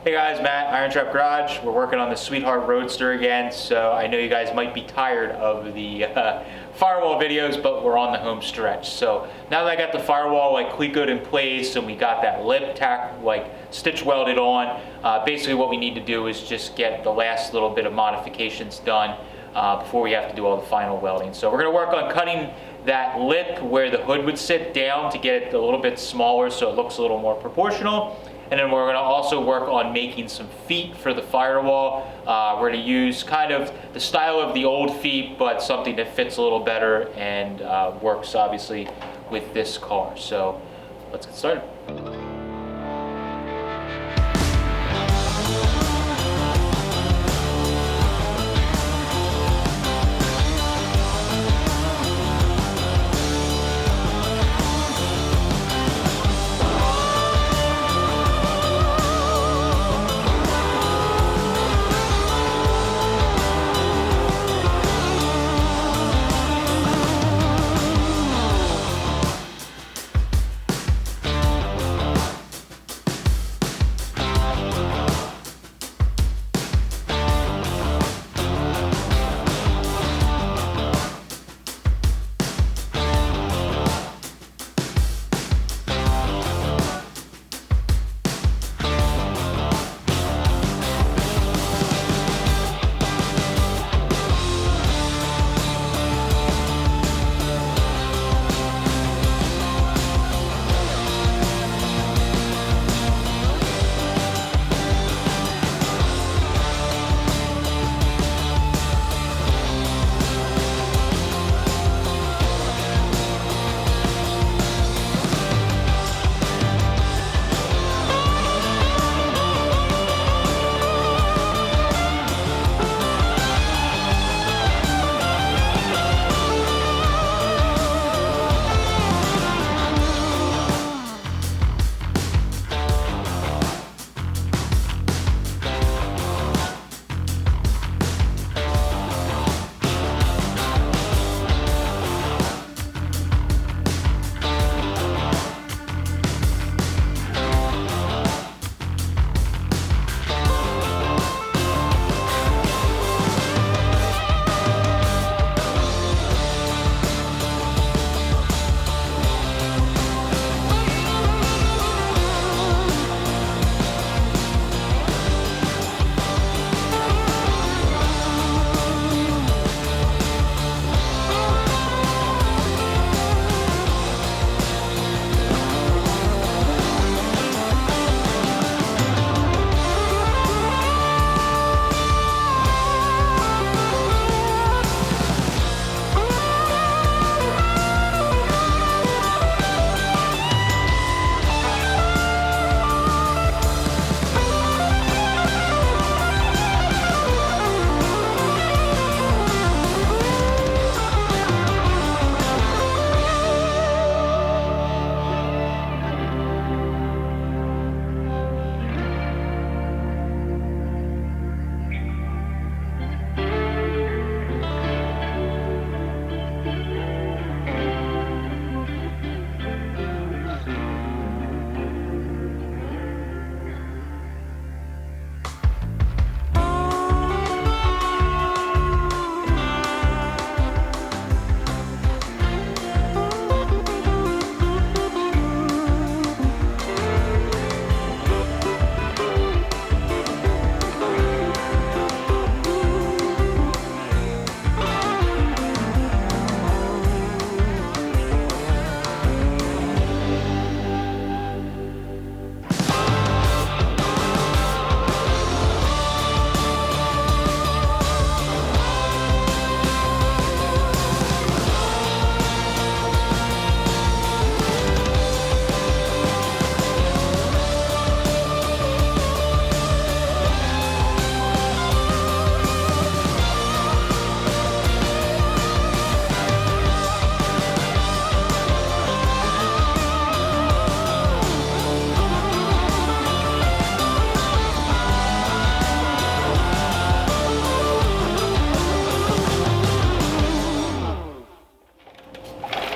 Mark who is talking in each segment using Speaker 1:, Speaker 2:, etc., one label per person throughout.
Speaker 1: Hey guys, Matt, IronTrap Garage. We're working on the Sweet Heart Roadster again, so I know you guys might be tired of the firewall videos, but we're on the home stretch. So now that I got the firewall like clecoed in place and we got that lip tack like stitch welded on, basically what we need to do is just get the last little bit of modifications done before we have to do all the final welding. So we're going to work on cutting that lip where the hood would sit down to get it a little bit smaller so it looks a little more proportional. And then we're going to also work on making some feet for the firewall. We're going to use kind of the style of the old feet, but something that fits a little better and works obviously with this car. So let's get started.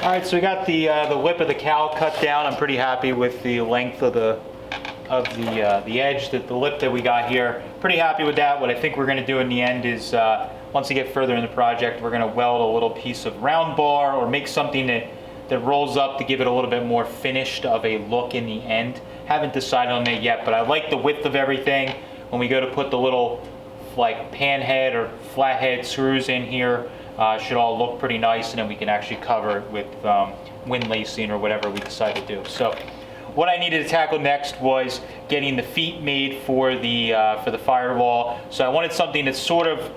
Speaker 1: All right, so we got the lip of the cowl cut down. I'm pretty happy with the length of the of the edge, the lip that we got here. Pretty happy with that. What I think we're going to do in the end is, once we get further in the project, we're going to weld a little piece of round bar or make something that rolls up to give it a little bit more finished of a look in the end. Haven't decided on that yet, but I like the width of everything. When we go to put the little like pan head or flat head screws in here, should all look pretty nice, and then we can actually cover it with wind lacing or whatever we decide to do. So what I needed to tackle next was getting the feet made for the Firewall. So I wanted something that sort of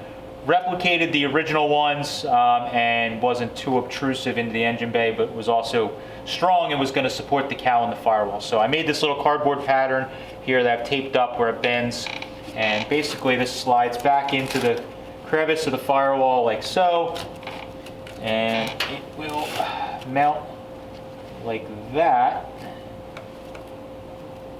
Speaker 1: replicated the original ones and wasn't too obtrusive into the engine bay, but was also strong and was going to support the cowl and the Firewall. So I made this little cardboard pattern here that I've taped up where it bends, and basically this slides back into the crevice of the Firewall like so, and it will mount like that.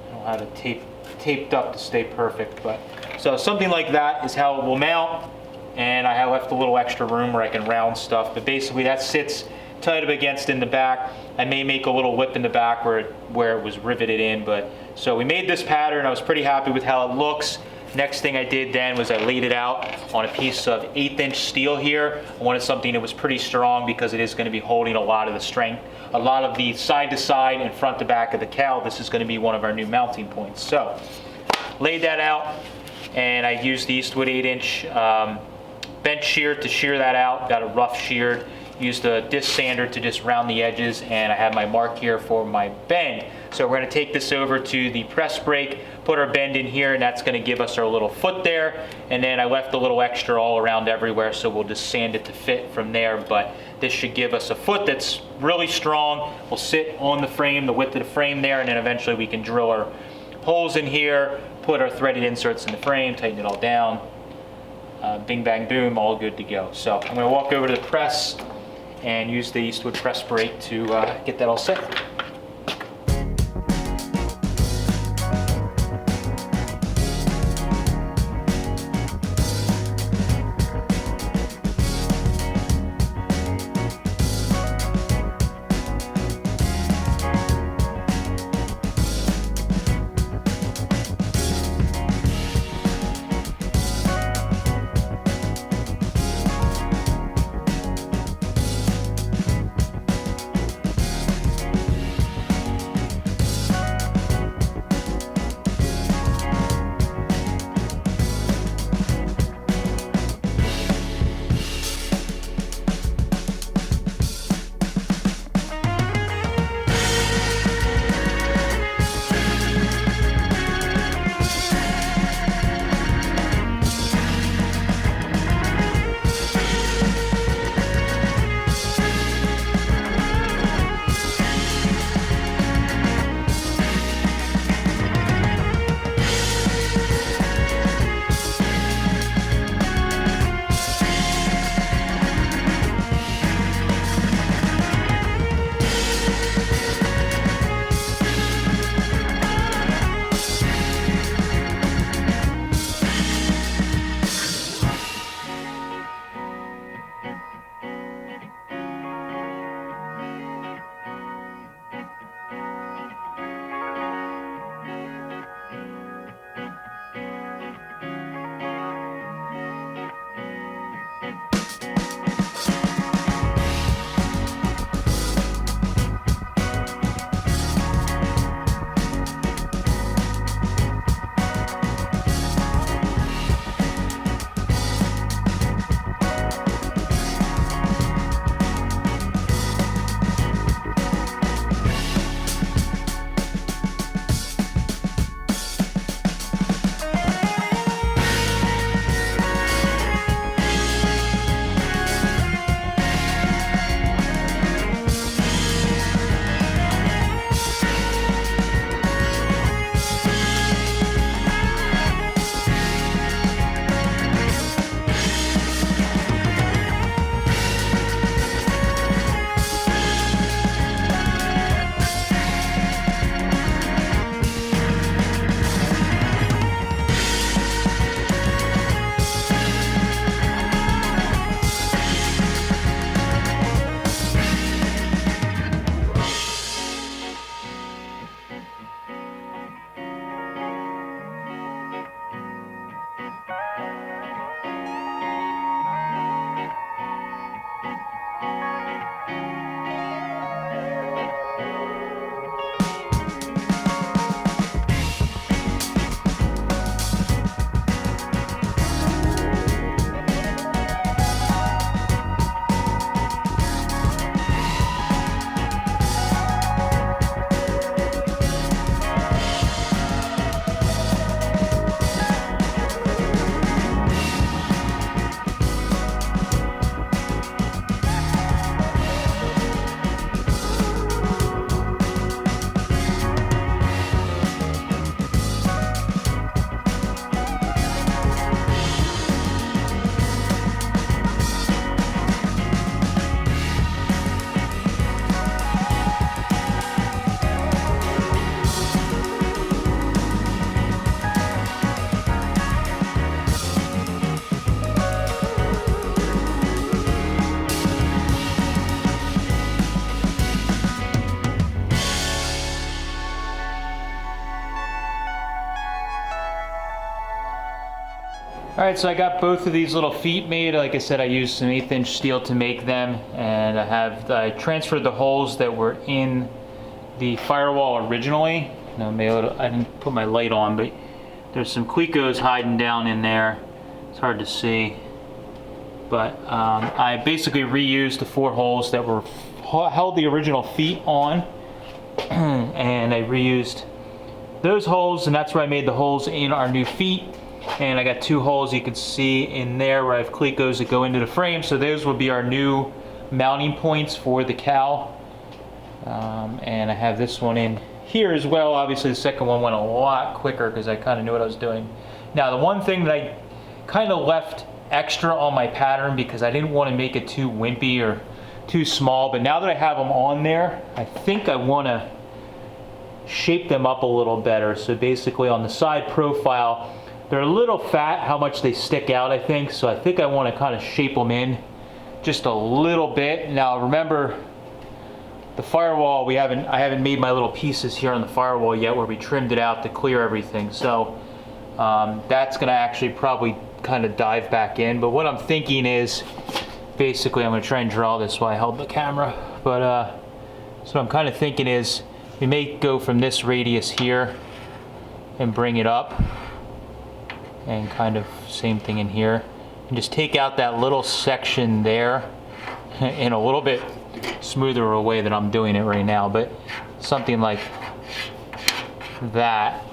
Speaker 1: I don't have it taped up to stay perfect, but so something like that is how it will mount. And I have left a little extra room where I can round stuff, but basically that sits tight up against in the back. I may make a little lip in the back where it was riveted in, but so we made this pattern. I was pretty happy with how it looks. Next thing I did then was I laid it out on a piece of 1/8" steel here. I wanted something that was pretty strong because it is going to be holding a lot of the strength, a lot of the side to side and front to back of the cowl. This is going to be one of our new mounting points. So laid that out, and I used the Eastwood 8" bench shear to shear that out. Got it rough sheared. Used a disc sander to just round the edges, and I have my mark here for my bend. So we're going to take this over to the press brake, put our bend in here, and that's going to give us our little foot there. And then I left a little extra all around everywhere, so we'll just sand it to fit from there. But this should give us a foot that's really strong. Will sit on the frame, the width of the frame there, and then eventually we can drill our holes in here, put our threaded inserts in the frame, tighten it all down. Bing bang boom, all good to go. So I'm going to walk over to the press and use the Eastwood press brake to get that all set. Alright, so I got both of these little feet made. Like I said, I used some 1/8" steel to make them, and I transferred the holes that were in the Firewall originally. Now, I didn't put my light on, but there's some Clecos hiding down in there. It's hard to see, but I basically reused the 4 holes that were held the original feet on, and I reused those holes, and that's where I made the holes in our new feet. And I got 2 holes you can see in there where I have Clecos that go into the frame, so those will be our new mounting points for the cowl. And I have this one in here as well. Obviously the second one went a lot quicker because I kind of knew what I was doing. Now the one thing that I kind of left extra on my pattern because I didn't want to make it too wimpy or too small, but now that I have them on there, I think I want to shape them up a little better. So basically on the side profile, they're a little fat how much they stick out, I think. So I think I want to kind of shape them in just a little bit. Now remember, the Firewall, I haven't made my little pieces here on the Firewall yet where we trimmed it out to clear everything. So that's going to actually probably kind of dive back in. But what I'm thinking is, basically I'm going to try and draw this while I held the camera. But so what I'm kind of thinking is, we may go from this radius here and bring it up. And kind of same thing in here. And just take out that little section there in a little bit smoother a way than I'm doing it right now, but something like that,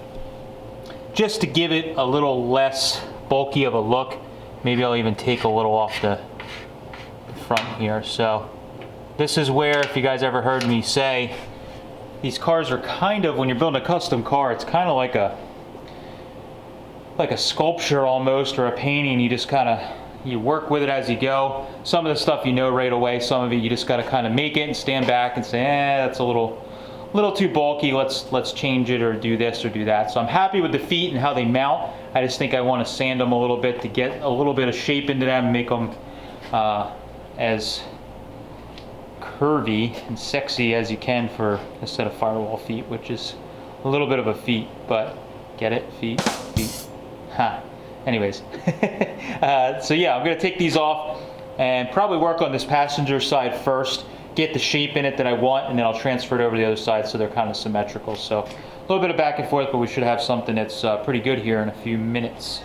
Speaker 1: just to give it a little less bulky of a look. Maybe I'll even take a little off the front here. So this is where, if you guys ever heard me say, these cars are kind of, when you're building a custom car, it's kind of like a sculpture almost, or a painting. You just kind of, you work with it as you go. Some of the stuff you know right away, some of it you just got to kind of make it and stand back and say, that's a little too bulky, let's change it or do this or do that. So I'm happy with the feet and how they mount. I just think I want to sand them a little bit to get a little bit of shape into them and make them as curvy and sexy as you can for a set of Firewall feet, which is a little bit of a feat, but get it? Feet. Anyways, so yeah, I'm going to take these off and probably work on this passenger side first, get the shape in it that I want, and then I'll transfer it over to the other side so they're kind of symmetrical. So a little bit of back and forth, but we should have something that's pretty good here in a few minutes.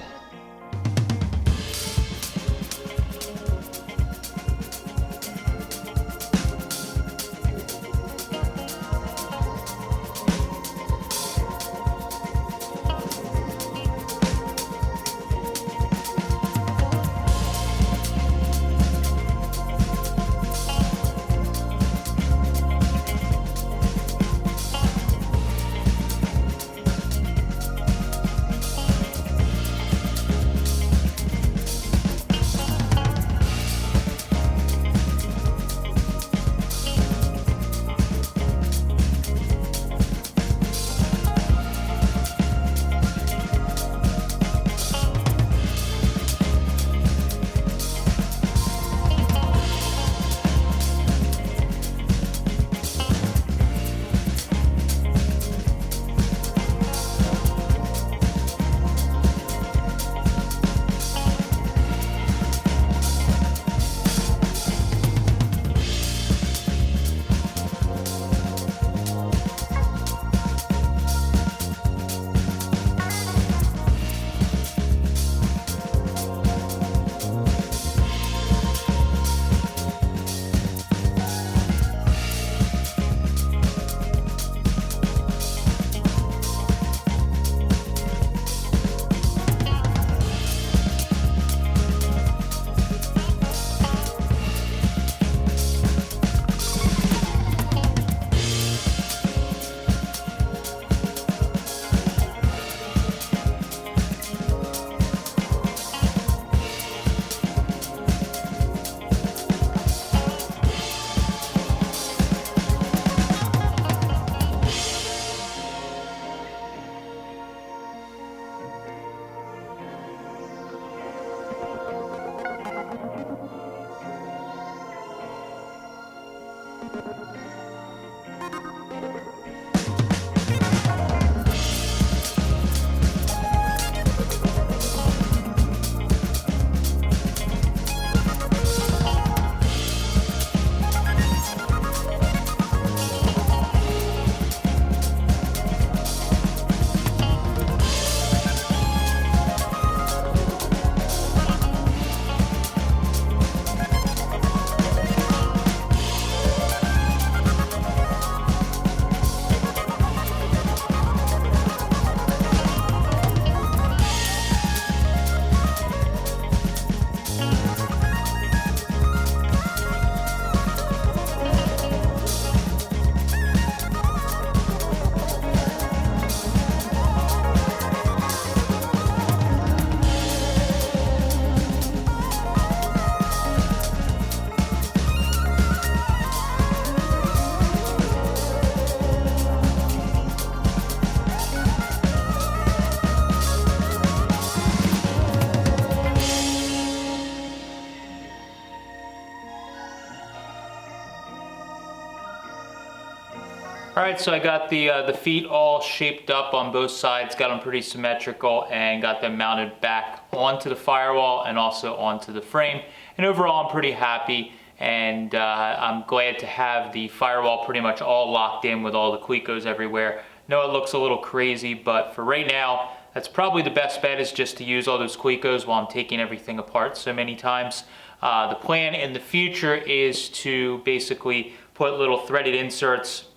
Speaker 1: right, so I got the feet all shaped up on both sides, got them pretty symmetrical, and got them mounted back onto the firewall and also onto the frame. And overall, I'm pretty happy, and I'm glad to have the firewall pretty much all locked in with all the clicos everywhere. I know it looks a little crazy, but for right now, that's probably the best bet, is just to use all those clicos while I'm taking everything apart so many times. The plan in the future is to basically put little threaded inserts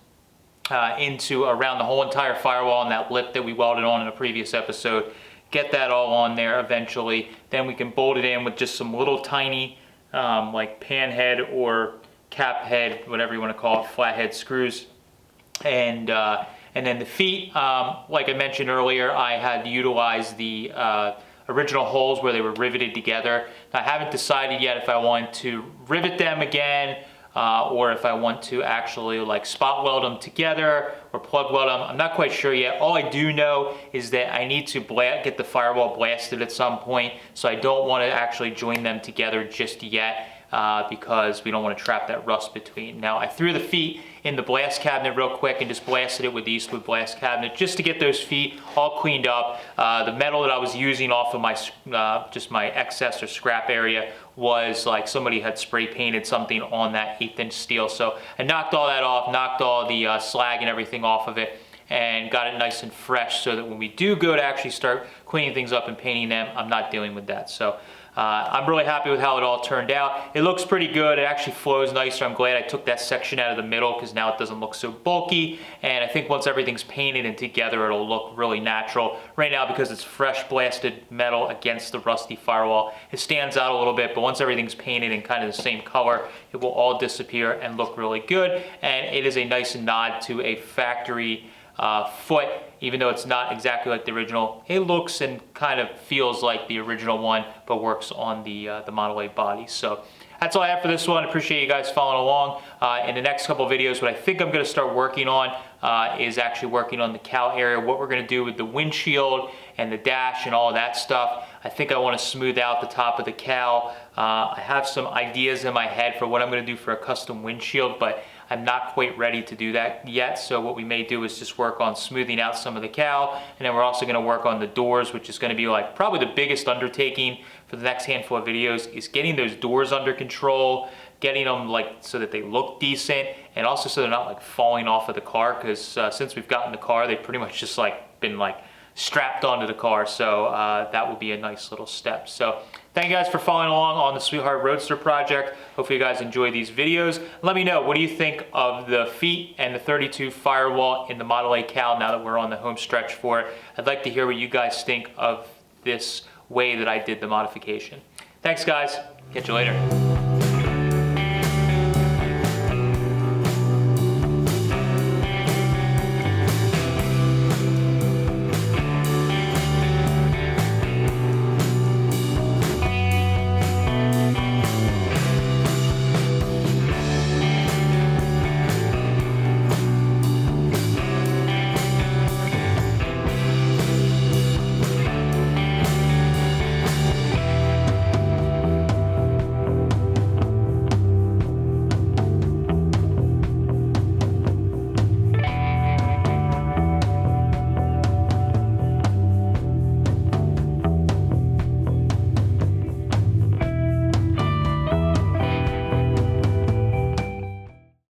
Speaker 1: into around the whole entire firewall and that lip that we welded on in a previous episode. Get that all on there eventually. Then we can bolt it in with just some little tiny like pan head or cap head, whatever you want to call it, flathead screws. And then the feet, like I mentioned earlier, I had utilized the original holes where they were riveted together. I haven't decided yet if I want to rivet them again or if I want to actually like spot weld them together or plug weld them. I'm not quite sure yet. All I do know is that I need to get the firewall blasted at some point, so I don't want to actually join them together just yet. Because we don't want to trap that rust between. Now, I threw the feet in the blast cabinet real quick and just blasted it with the Eastwood blast cabinet just to get those feet all cleaned up. The metal that I was using off of my just my excess or scrap area was like somebody had spray painted something on that 1/8" steel. So I knocked all that off, knocked all the slag and everything off of it, and got it nice and fresh so that when we do go to actually start cleaning things up and painting them, I'm not dealing with that. So I'm really happy with how it all turned out. It looks pretty good. It actually flows nicer. I'm glad I took that section out of the middle because now it doesn't look so bulky. And I think once everything's painted and together, it'll look really natural. Right now, because it's fresh blasted metal against the rusty firewall, it stands out a little bit, but once everything's painted in kind of the same color, it will all disappear and look really good. And it is a nice nod to a factory foot, even though it's not exactly like the original. It looks and kind of feels like the original one, but works on the Model A body. So that's all I have for this one. I appreciate you guys following along. In the next couple of videos, what I think I'm going to start working on is actually working on the cowl area, what we're going to do with the windshield and the dash and all of that stuff. I think I want to smooth out the top of the cowl. I have some ideas in my head for what I'm going to do for a custom windshield, but I'm not quite ready to do that yet. So what we may do is just work on smoothing out some of the cowl, and then we're also going to work on the doors, which is going to be like probably the biggest undertaking for the next handful of videos, is getting those doors under control, getting them like so that they look decent, and also so they're not like falling off of the car, because since we've gotten the car, they've pretty much just like been like strapped onto the car. So that would be a nice little step. So thank you guys for following along on the Sweet Heart Roadster project. Hopefully you guys enjoy these videos. Let me know, what do you think of the feet and the 32 firewall in the Model A cowl now that we're on the home stretch for it? I'd like to hear what you guys think of this way that I did the modification. Thanks guys, catch you later.